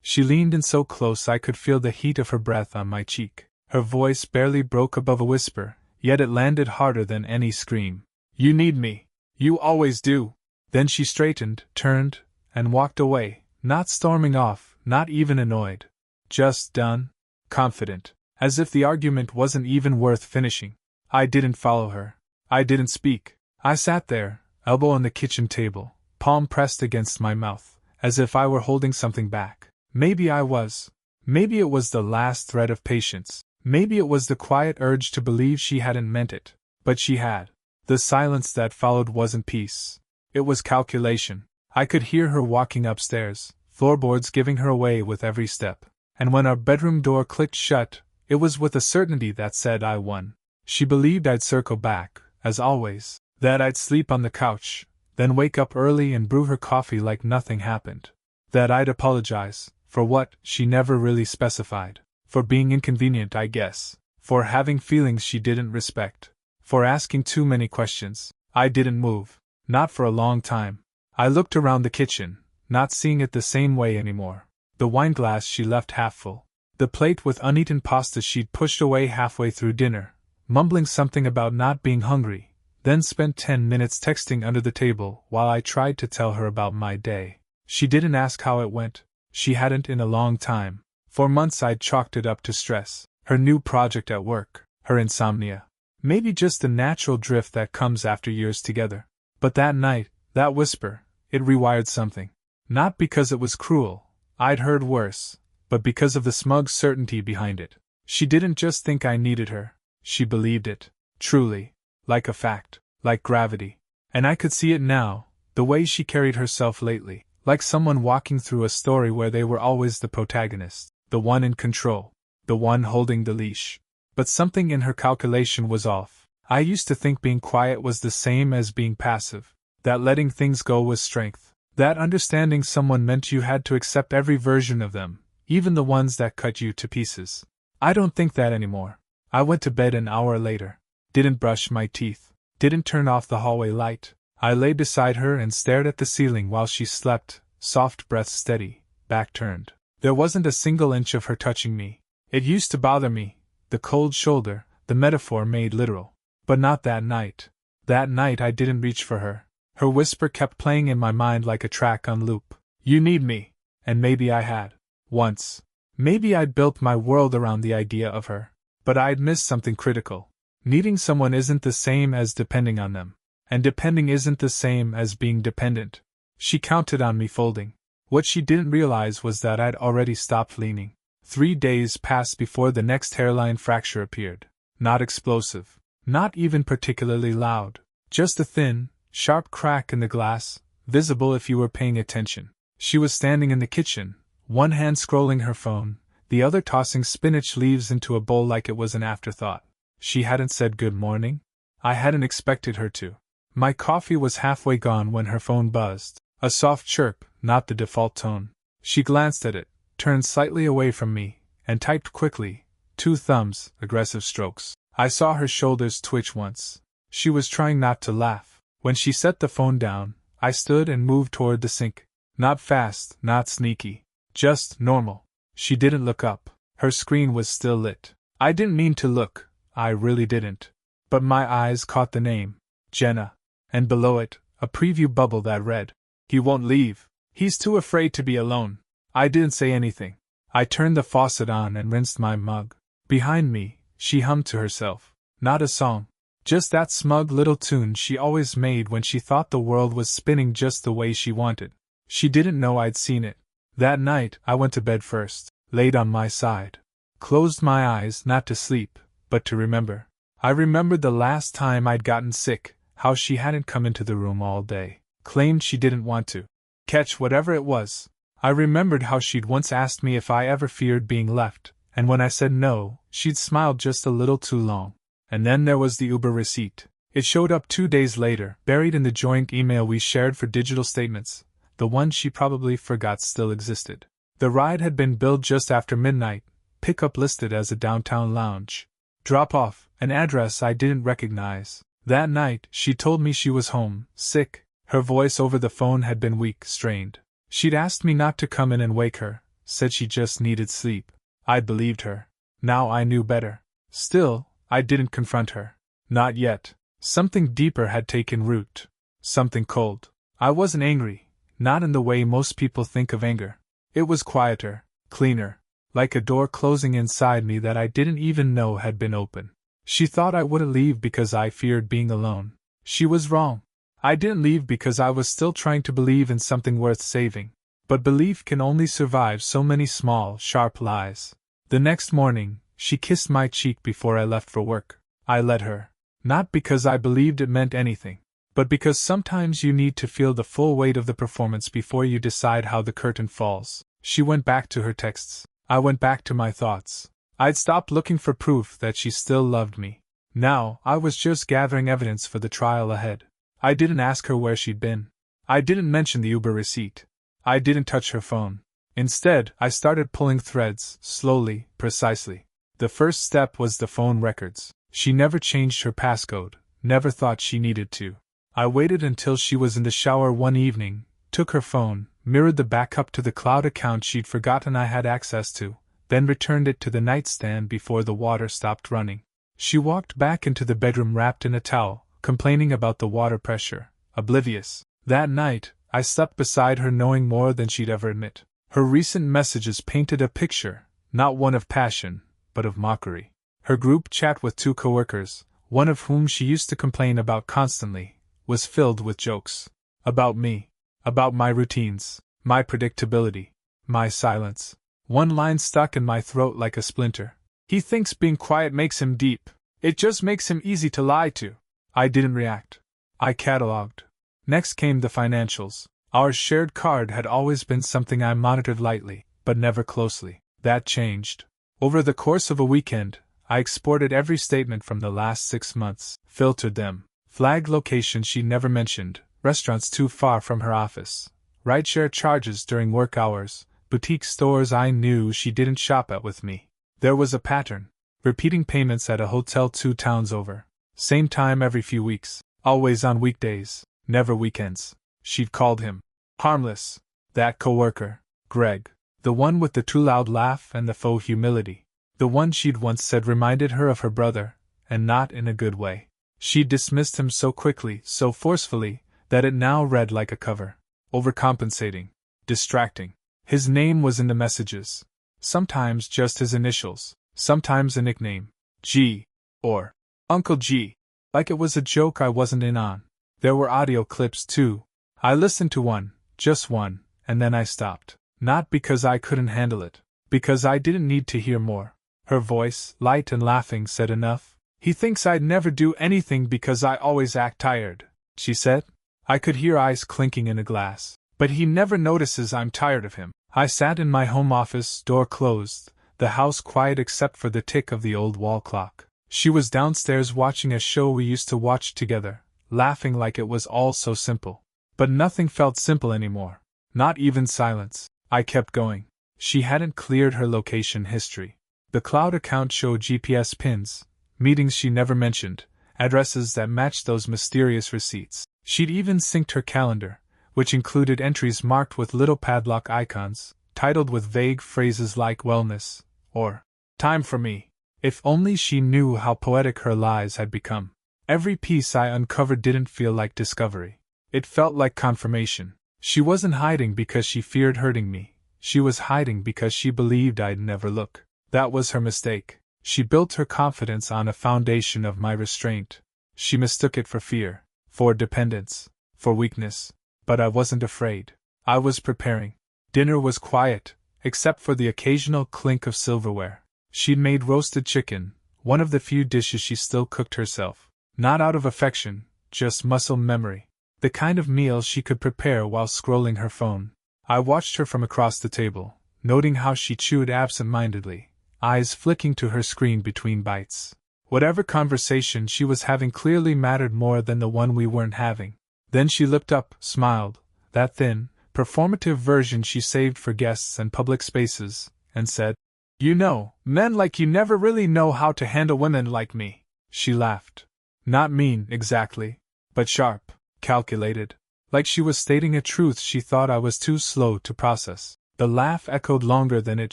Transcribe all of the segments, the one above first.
She leaned in so close I could feel the heat of her breath on my cheek. Her voice barely broke above a whisper, yet it landed harder than any scream. You need me. You always do. Then she straightened, turned, and walked away, not storming off, not even annoyed. Just done. Confident. As if the argument wasn't even worth finishing. I didn't follow her. I didn't speak. I sat there, elbow on the kitchen table, palm pressed against my mouth, as if I were holding something back. Maybe I was. Maybe it was the last thread of patience. Maybe it was the quiet urge to believe she hadn't meant it. But she had. The silence that followed wasn't peace. It was calculation. I could hear her walking upstairs, floorboards giving her away with every step. And when our bedroom door clicked shut, it was with a certainty that said I won. She believed I'd circle back, as always, that I'd sleep on the couch, then wake up early and brew her coffee like nothing happened. That I'd apologize, for what, she never really specified. For being inconvenient, I guess. For having feelings she didn't respect. For asking too many questions. I didn't move. Not for a long time. I looked around the kitchen, not seeing it the same way anymore. The wineglass she left half full. The plate with uneaten pasta she'd pushed away halfway through dinner, mumbling something about not being hungry, then spent 10 minutes texting under the table while I tried to tell her about my day. She didn't ask how it went. She hadn't in a long time. For months I'd chalked it up to stress, her new project at work, her insomnia. Maybe just the natural drift that comes after years together. But that night, that whisper, it rewired something. Not because it was cruel, I'd heard worse, but because of the smug certainty behind it. She didn't just think I needed her, she believed it, truly, like a fact, like gravity. And I could see it now, the way she carried herself lately, like someone walking through a story where they were always the protagonist, the one in control, the one holding the leash. But something in her calculation was off. I used to think being quiet was the same as being passive, that letting things go was strength, that understanding someone meant you had to accept every version of them, even the ones that cut you to pieces. I don't think that anymore. I went to bed an hour later, didn't brush my teeth, didn't turn off the hallway light. I lay beside her and stared at the ceiling while she slept, soft breath steady, back turned. There wasn't a single inch of her touching me. It used to bother me, the cold shoulder, the metaphor made literal. But not that night. That night I didn't reach for her. Her whisper kept playing in my mind like a track on loop. You need me. And maybe I had. Once. Maybe I'd built my world around the idea of her. But I'd missed something critical. Needing someone isn't the same as depending on them. And depending isn't the same as being dependent. She counted on me folding. What she didn't realize was that I'd already stopped leaning. 3 days passed before the next hairline fracture appeared. Not explosive. Not even particularly loud. Just a thin, sharp crack in the glass, visible if you were paying attention. She was standing in the kitchen, one hand scrolling her phone, the other tossing spinach leaves into a bowl like it was an afterthought. She hadn't said good morning. I hadn't expected her to. My coffee was halfway gone when her phone buzzed. A soft chirp, not the default tone. She glanced at it, turned slightly away from me, and typed quickly, 2 thumbs, aggressive strokes. I saw her shoulders twitch once. She was trying not to laugh. When she set the phone down, I stood and moved toward the sink. Not fast, not sneaky. Just normal. She didn't look up. Her screen was still lit. I didn't mean to look, I really didn't. But my eyes caught the name, Jenna. And below it, a preview bubble that read, "He won't leave. He's too afraid to be alone." I didn't say anything. I turned the faucet on and rinsed my mug. Behind me, she hummed to herself. Not a song. Just that smug little tune she always made when she thought the world was spinning just the way she wanted. She didn't know I'd seen it. That night, I went to bed first, laid on my side. Closed my eyes not to sleep, but to remember. I remembered the last time I'd gotten sick, how she hadn't come into the room all day. Claimed she didn't want to catch whatever it was. I remembered how she'd once asked me if I ever feared being left, and when I said no, she'd smiled just a little too long. And then there was the Uber receipt. It showed up 2 days later, buried in the joint email we shared for digital statements. The one she probably forgot still existed. The ride had been billed just after midnight, pickup listed as a downtown lounge. Drop off, an address I didn't recognize. That night, she told me she was home, sick. Her voice over the phone had been weak, strained. She'd asked me not to come in and wake her, said she just needed sleep. I'd believed her. Now I knew better. Still, I didn't confront her. Not yet. Something deeper had taken root. Something cold. I wasn't angry, not in the way most people think of anger. It was quieter, cleaner, like a door closing inside me that I didn't even know had been open. She thought I wouldn't leave because I feared being alone. She was wrong. I didn't leave because I was still trying to believe in something worth saving. But belief can only survive so many small, sharp lies. The next morning, she kissed my cheek before I left for work. I let her. Not because I believed it meant anything, but because sometimes you need to feel the full weight of the performance before you decide how the curtain falls. She went back to her texts. I went back to my thoughts. I'd stopped looking for proof that she still loved me. Now, I was just gathering evidence for the trial ahead. I didn't ask her where she'd been. I didn't mention the Uber receipt. I didn't touch her phone. Instead, I started pulling threads, slowly, precisely. The first step was the phone records. She never changed her passcode, never thought she needed to. I waited until she was in the shower one evening, took her phone, mirrored the backup to the cloud account she'd forgotten I had access to, then returned it to the nightstand before the water stopped running. She walked back into the bedroom wrapped in a towel, complaining about the water pressure, oblivious. That night, I slept beside her knowing more than she'd ever admit. Her recent messages painted a picture, not one of passion, but of mockery. Her group chat with 2 coworkers, one of whom she used to complain about constantly, was filled with jokes. About me. About my routines, my predictability, my silence. One line stuck in my throat like a splinter. He thinks being quiet makes him deep. It just makes him easy to lie to. I didn't react. I catalogued. Next came the financials. Our shared card had always been something I monitored lightly, but never closely. That changed. Over the course of a weekend, I exported every statement from the last 6 months, filtered them, flagged locations she never mentioned, restaurants too far from her office, rideshare charges during work hours, boutique stores I knew she didn't shop at with me. There was a pattern. Repeating payments at a hotel 2 towns over. Same time every few weeks. Always on weekdays, never weekends. She'd called him harmless. That coworker, Greg. The one with the too loud laugh and the faux humility. The one she'd once said reminded her of her brother, and not in a good way. She'd dismissed him so quickly, so forcefully, that it now read like a cover. Overcompensating. Distracting. His name was in the messages. Sometimes just his initials, sometimes a nickname. G. Or Uncle G. Like it was a joke I wasn't in on. There were audio clips too. I listened to one, just one, and then I stopped. Not because I couldn't handle it. Because I didn't need to hear more. Her voice, light and laughing, said enough. He thinks I'd never do anything because I always act tired, she said. I could hear ice clinking in a glass. But he never notices I'm tired of him. I sat in my home office, door closed, the house quiet except for the tick of the old wall clock. She was downstairs watching a show we used to watch together, laughing like it was all so simple. But nothing felt simple anymore. Not even silence. I kept going. She hadn't cleared her location history. The cloud account showed GPS pins, meetings she never mentioned, addresses that matched those mysterious receipts. She'd even synced her calendar, which included entries marked with little padlock icons, titled with vague phrases like wellness, or time for me. If only she knew how poetic her lies had become. Every piece I uncovered didn't feel like discovery. It felt like confirmation. She wasn't hiding because she feared hurting me. She was hiding because she believed I'd never look. That was her mistake. She built her confidence on a foundation of my restraint. She mistook it for fear, for dependence, for weakness. But I wasn't afraid. I was preparing. Dinner was quiet, except for the occasional clink of silverware. She'd made roasted chicken, one of the few dishes she still cooked herself. Not out of affection, just muscle memory. The kind of meal she could prepare while scrolling her phone. I watched her from across the table, noting how she chewed absent-mindedly, eyes flicking to her screen between bites. Whatever conversation she was having clearly mattered more than the one we weren't having. Then she looked up, smiled, that thin, performative version she saved for guests and public spaces, and said, "You know, men like you never really know how to handle women like me." She laughed. Not mean, exactly, but sharp, calculated. Like she was stating a truth she thought I was too slow to process. The laugh echoed longer than it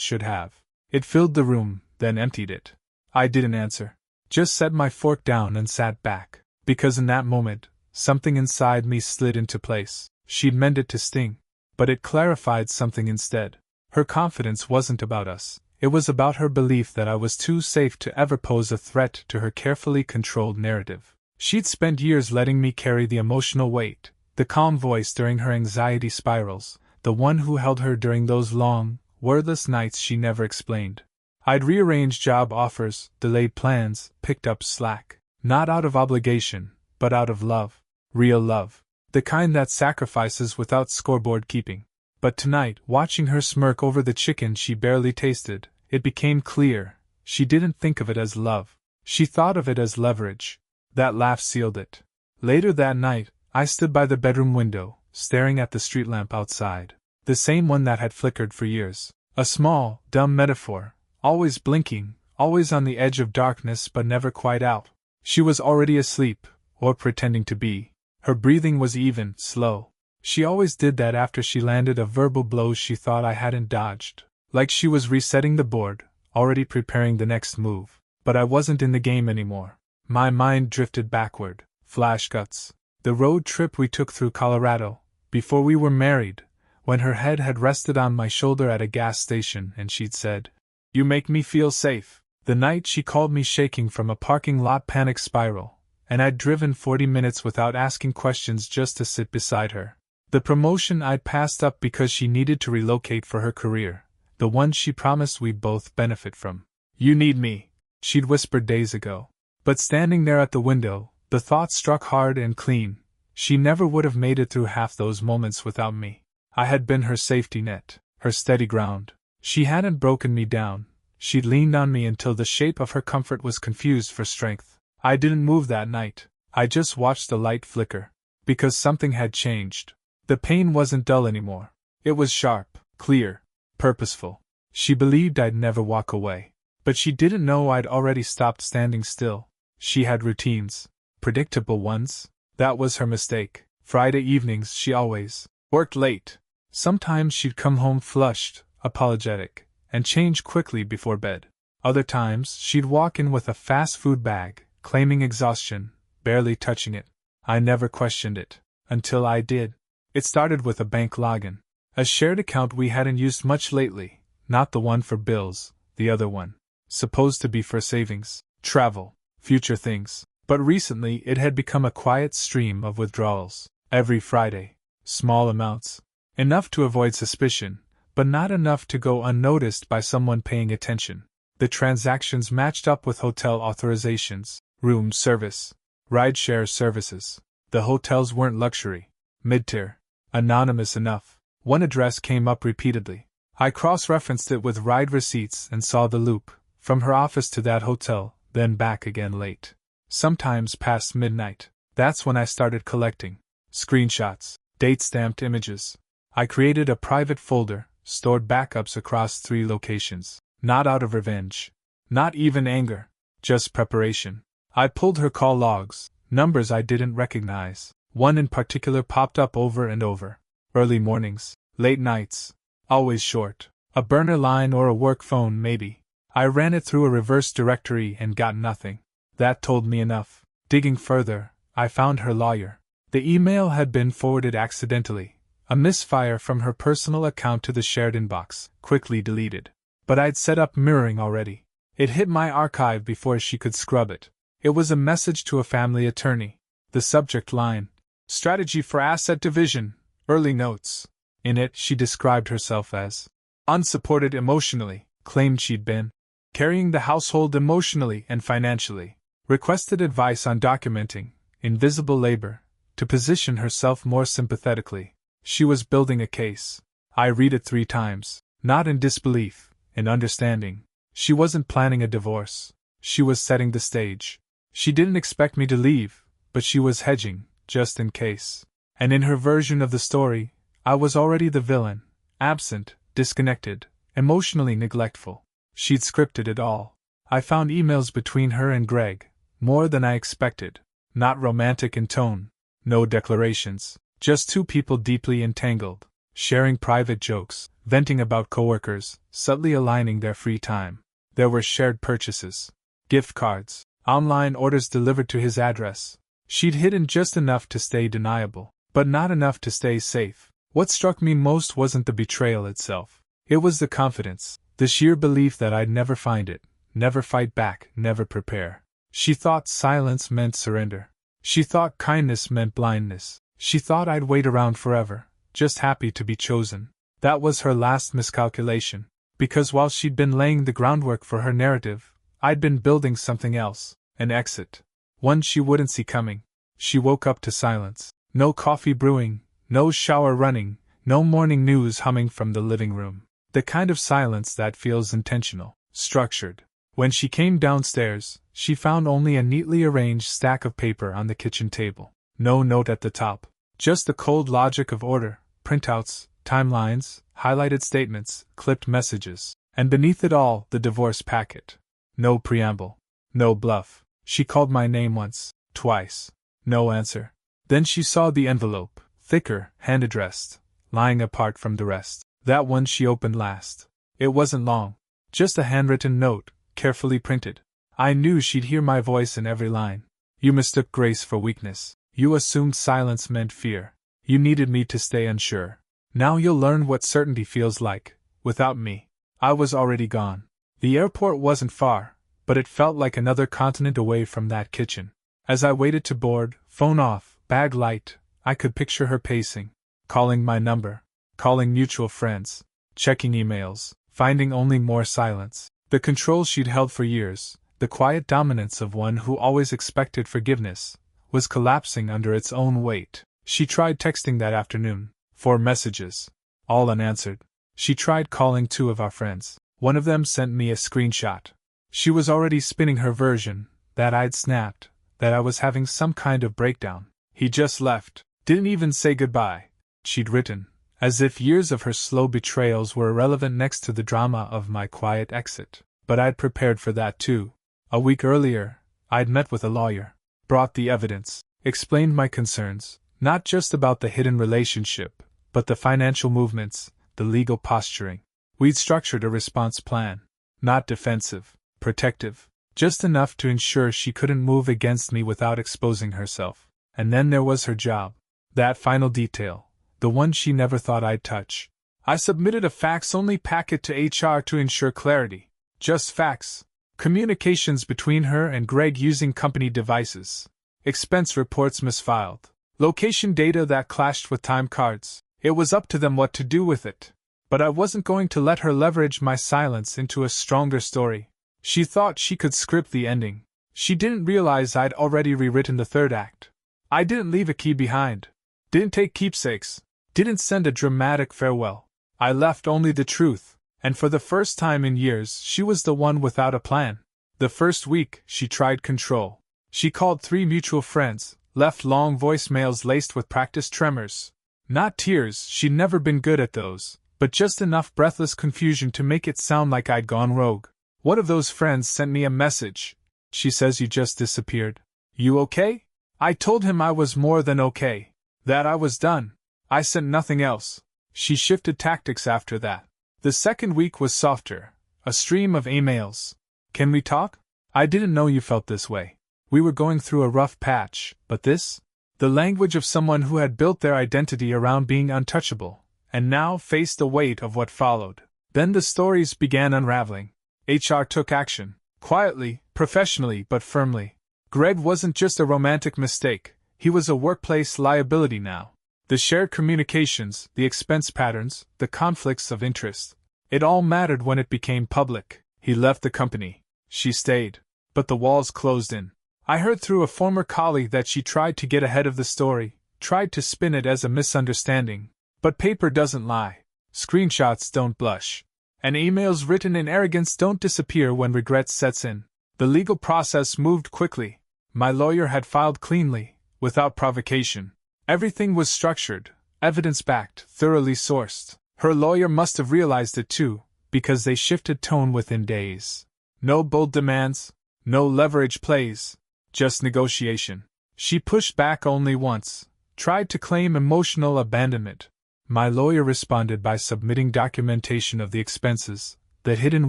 should have. It filled the room, then emptied it. I didn't answer. Just set my fork down and sat back. Because in that moment, something inside me slid into place. She'd meant it to sting. But it clarified something instead. Her confidence wasn't about us. It was about her belief that I was too safe to ever pose a threat to her carefully controlled narrative. She'd spent years letting me carry the emotional weight, the calm voice during her anxiety spirals, the one who held her during those long, wordless nights she never explained. I'd rearranged job offers, delayed plans, picked up slack, not out of obligation, but out of love. Real love. The kind that sacrifices without scoreboard keeping. But tonight, watching her smirk over the chicken she barely tasted, it became clear, she didn't think of it as love. She thought of it as leverage. That laugh sealed it. Later that night, I stood by the bedroom window, staring at the street lamp outside. The same one that had flickered for years. A small, dumb metaphor, always blinking, always on the edge of darkness but never quite out. She was already asleep, or pretending to be. Her breathing was even, slow. She always did that after she landed a verbal blow she thought I hadn't dodged. Like she was resetting the board, already preparing the next move. But I wasn't in the game anymore. My mind drifted backward. Flashcuts. The road trip we took through Colorado, before we were married, when her head had rested on my shoulder at a gas station and she'd said, "You make me feel safe." The night she called me shaking from a parking lot panic spiral, and I'd driven 40 minutes without asking questions just to sit beside her. The promotion I'd passed up because she needed to relocate for her career, the one she promised we'd both benefit from. "You need me," she'd whispered days ago. But standing there at the window, the thought struck hard and clean. She never would have made it through half those moments without me. I had been her safety net, her steady ground. She hadn't broken me down. She'd leaned on me until the shape of her comfort was confused for strength. I didn't move that night. I just watched the light flicker. Because something had changed. The pain wasn't dull anymore. It was sharp, clear, purposeful. She believed I'd never walk away. But she didn't know I'd already stopped standing still. She had routines. Predictable ones. That was her mistake. Friday evenings she always worked late. Sometimes she'd come home flushed, apologetic, and change quickly before bed. Other times she'd walk in with a fast food bag, claiming exhaustion, barely touching it. I never questioned it. Until I did. It started with a bank login. A shared account we hadn't used much lately, not the one for bills, the other one. Supposed to be for savings, travel, future things. But recently it had become a quiet stream of withdrawals. Every Friday. Small amounts. Enough to avoid suspicion, but not enough to go unnoticed by someone paying attention. The transactions matched up with hotel authorizations, room service, rideshare services. The hotels weren't luxury. Mid-tier. Anonymous enough. One address came up repeatedly. I cross-referenced it with ride receipts and saw the loop, from her office to that hotel, then back again late. Sometimes past midnight. That's when I started collecting. Screenshots, date-stamped images. I created a private folder, stored backups across 3 locations. Not out of revenge. Not even anger. Just preparation. I pulled her call logs, numbers I didn't recognize. One in particular popped up over and over. Early mornings, late nights. Always short. A burner line or a work phone maybe. I ran it through a reverse directory and got nothing. That told me enough. Digging further, I found her lawyer. The email had been forwarded accidentally. A misfire from her personal account to the shared inbox, quickly deleted. But I'd set up mirroring already. It hit my archive before she could scrub it. It was a message to a family attorney. The subject line: Strategy for Asset Division, Early Notes. In it, she described herself as unsupported emotionally, claimed she'd been carrying the household emotionally and financially, requested advice on documenting invisible labor to position herself more sympathetically. She was building a case. I read it 3 times, not in disbelief, in understanding. She wasn't planning a divorce. She was setting the stage. She didn't expect me to leave, but she was hedging, just in case. And in her version of the story, I was already the villain, absent, disconnected, emotionally neglectful. She'd scripted it all. I found emails between her and Greg, more than I expected. Not romantic in tone, no declarations, just 2 people deeply entangled. sharing private jokes, venting about coworkers, subtly aligning their free time. There were shared purchases, gift cards, online orders delivered to his address. She'd hidden just enough to stay deniable, but not enough to stay safe. What struck me most wasn't the betrayal itself. It was the confidence, the sheer belief that I'd never find it, never fight back, never prepare. She thought silence meant surrender. She thought kindness meant blindness. She thought I'd wait around forever, just happy to be chosen. That was her last miscalculation, because while she'd been laying the groundwork for her narrative, I'd been building something else, an exit. One she wouldn't see coming. She woke up to silence. No coffee brewing, no shower running, no morning news humming from the living room. The kind of silence that feels intentional, structured. When she came downstairs, she found only a neatly arranged stack of paper on the kitchen table. No note at the top, just the cold logic of order, printouts, timelines, highlighted statements, clipped messages, and beneath it all, the divorce packet. No preamble, no bluff. She called my name once, twice. No answer. Then she saw the envelope, thicker, hand-addressed, lying apart from the rest. That one she opened last. It wasn't long. Just a handwritten note, carefully printed. I knew she'd hear my voice in every line. You mistook grace for weakness. You assumed silence meant fear. You needed me to stay unsure. Now you'll learn what certainty feels like, without me. I was already gone. The airport wasn't far, but it felt like another continent away from that kitchen. As I waited to board, phone off, bag light, I could picture her pacing, calling my number, calling mutual friends, checking emails, finding only more silence. The control she'd held for years, the quiet dominance of one who always expected forgiveness, was collapsing under its own weight. She tried texting that afternoon, 4 messages, all unanswered. She tried calling 2 of our friends. One of them sent me a screenshot. She was already spinning her version, that I'd snapped, that I was having some kind of breakdown. He just left, didn't even say goodbye, she'd written, as if years of her slow betrayals were irrelevant next to the drama of my quiet exit. But I'd prepared for that too. A week earlier, I'd met with a lawyer, brought the evidence, explained my concerns, not just about the hidden relationship, but the financial movements, the legal posturing. We'd structured a response plan, not defensive, protective, just enough to ensure she couldn't move against me without exposing herself. And then there was her job. That final detail, the one she never thought I'd touch. I submitted a fax-only packet to HR to ensure clarity. Just fax. Communications between her and Greg using company devices. Expense reports misfiled. Location data that clashed with time cards. It was up to them what to do with it. But I wasn't going to let her leverage my silence into a stronger story. She thought she could script the ending. She didn't realize I'd already rewritten the third act. I didn't leave a key behind. Didn't take keepsakes. Didn't send a dramatic farewell. I left only the truth, and for the first time in years she was the one without a plan. The first week, she tried control. She called 3 mutual friends, left long voicemails laced with practiced tremors. Not tears, she'd never been good at those, but just enough breathless confusion to make it sound like I'd gone rogue. One of those friends sent me a message. She says you just disappeared. You okay? I told him I was more than okay. That I was done. I sent nothing else. She shifted tactics after that. The second week was softer. A stream of emails. Can we talk? I didn't know you felt this way. We were going through a rough patch, but this? The language of someone who had built their identity around being untouchable, and now faced the weight of what followed. Then the stories began unraveling. HR took action. Quietly, professionally, but firmly. Greg wasn't just a romantic mistake, he was a workplace liability now. The shared communications, the expense patterns, the conflicts of interest. It all mattered when it became public. He left the company. She stayed. But the walls closed in. I heard through a former colleague that she tried to get ahead of the story, tried to spin it as a misunderstanding. But paper doesn't lie. Screenshots don't blush. And emails written in arrogance don't disappear when regret sets in. The legal process moved quickly. My lawyer had filed cleanly, without provocation. Everything was structured, evidence-backed, thoroughly sourced. Her lawyer must have realized it too, because they shifted tone within days. No bold demands, no leverage plays, just negotiation. She pushed back only once, tried to claim emotional abandonment. My lawyer responded by submitting documentation of the expenses, the hidden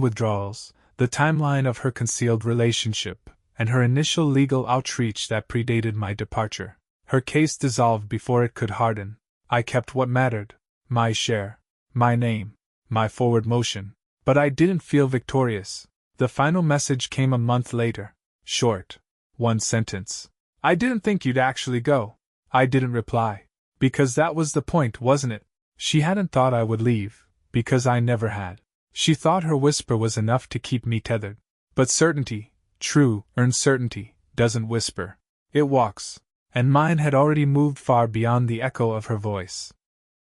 withdrawals, the timeline of her concealed relationship, and her initial legal outreach that predated my departure. Her case dissolved before it could harden. I kept what mattered: my share, my name, my forward motion. But I didn't feel victorious. The final message came a month later. Short. One sentence. "I didn't think you'd actually go." I didn't reply. Because that was the point, wasn't it? She hadn't thought I would leave, because I never had. She thought her whisper was enough to keep me tethered. But certainty, true, earned certainty, doesn't whisper. It walks. And mine had already moved far beyond the echo of her voice.